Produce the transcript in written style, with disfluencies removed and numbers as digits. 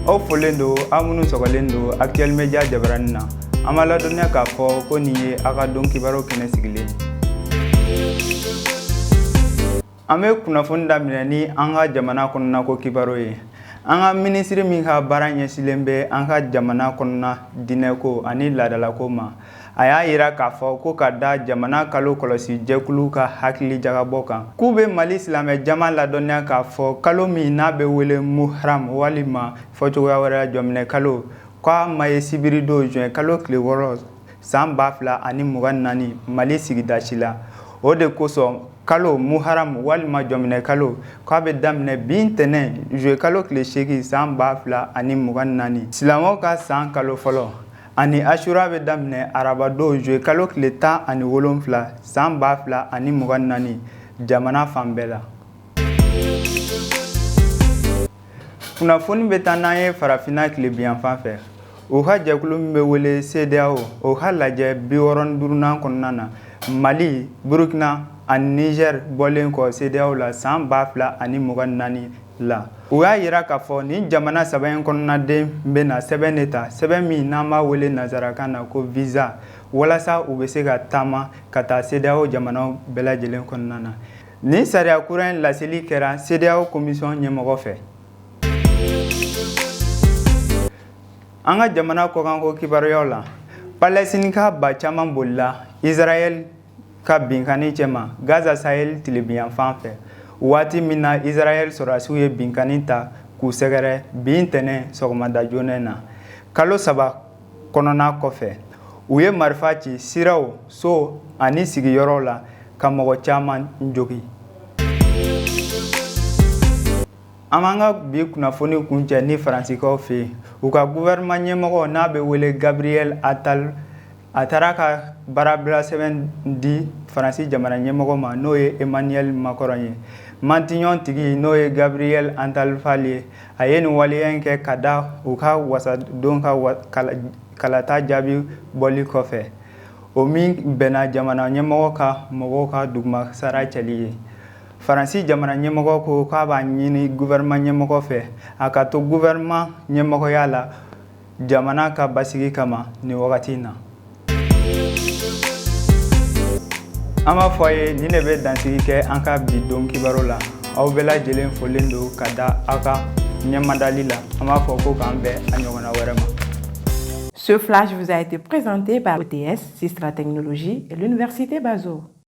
Aw folen do amunu sogolen do Actuel Media jabarani na amala dɔnniya k'a fɔ ko nin ye a ka dɔn kibaru kɛnɛ sigilen an bɛ kunnafoni daminɛ ni an ka jamana kɔnɔna ko kibaru ye an ka minisiri min ka baara ɲɛsilen bɛ an ka jamana kɔnɔna diinɛko ani laadalako ma a y'a yira k'a fɔ ko ka da jamana kalo kɔlɔsi jɛkulu ka hakili jagabɔ kan k'u bɛ Mali silamɛ jama ladɔnniya k'a fɔ kalo min n'a bɛ wele Muharam walima fɔcogoya wɛrɛ jɔminɛ kalo k'a ma ye sibiri don juin kalo tile 6 san 2024 Mali sigida si la o de kosɔn kalo Muharam walima jɔminɛ kalo k'a bɛ daminɛ bi ntɛnɛn juin kalo tile 8 san 2024 silamɛw ka san kalo fɔlɔ ani Ashura bɛ daminɛ araba don juin kalo tile 17 san 2024 jamana fan bɛɛ la. Kunnafoni bɛ taa n'an ye farafinna tilebiyan fan fɛ o ka jɛkulu min bɛ wele CEDEAO o ka lajɛ 65nan kɔnɔna na Mali, Burkina ani Niger bɔlen kɔ CEDEAO la san 2024 la. U y'a yira k'a fɔ nin jamana saba in kɔnɔnaden bɛna sɛbɛn de ta sɛbɛn min n'an b'a wele nanzarakan na ko visa walasa u bɛ se ka taama ka taa CEDEAO jamanaw bɛɛ lajɛlen kɔnɔna na. Nin sariya kura in laseli kɛra CEDEAO commission ɲɛmɔgɔ fɛ. An ka jamana kɔkanko kibaruyaw la Palestine ka ba caman bolila Israel ka binkani cɛma Gaza Sahel tilebiyan fan fɛ waati min na Israel sɔrɔdasiw ye binkani ta k'u sɛgɛrɛ bi ntɛnɛn sɔgɔmada joona na kalo 3 kɔnɔna kɔfɛ u ye marifa ci siraw so ani sigiyɔrɔw la ka mɔgɔ caman jogi. An b'an ka bi kunnafoni kuncɛ ni Faransikaw fɛ yen u ka gouvernement ɲɛmɔgɔ n'a bɛ wele Gabriel Attal a taara ka baarabila sɛbɛn di Faransi jamana ɲɛmɔgɔ ma n'o ye Emmanuel Macron ye. Mantiɲɔn tigi n'o ye Gabriel Attal ye a ye nin waleya in kɛ ka da u ka wasadon ka kalata jaabi bɔli kɔfɛ o min bɛnna jamana ɲɛmɔgɔ ka mɔgɔw ka duguma sara cɛli ye. Faransi jamana ɲɛmɔgɔ ko k'a b'a ɲini gouvernement ɲɛmɔgɔ fɛ a ka to gouvernement ɲɛmɔgɔya la jamana ka basigi kama nin wagati in na. An b'a fɔ a ye nin de bɛ dansigi kɛ an ka bi don kibaru la aw bɛɛ lajɛlen folen don ka da aw ka ɲɛmadali la an b'a fɔ ko k'an bɛn a ɲɔgɔnna wɛrɛ ma. Ce flash vous a été présenté par ETS, Sistra Technologies et l'Université Bazo.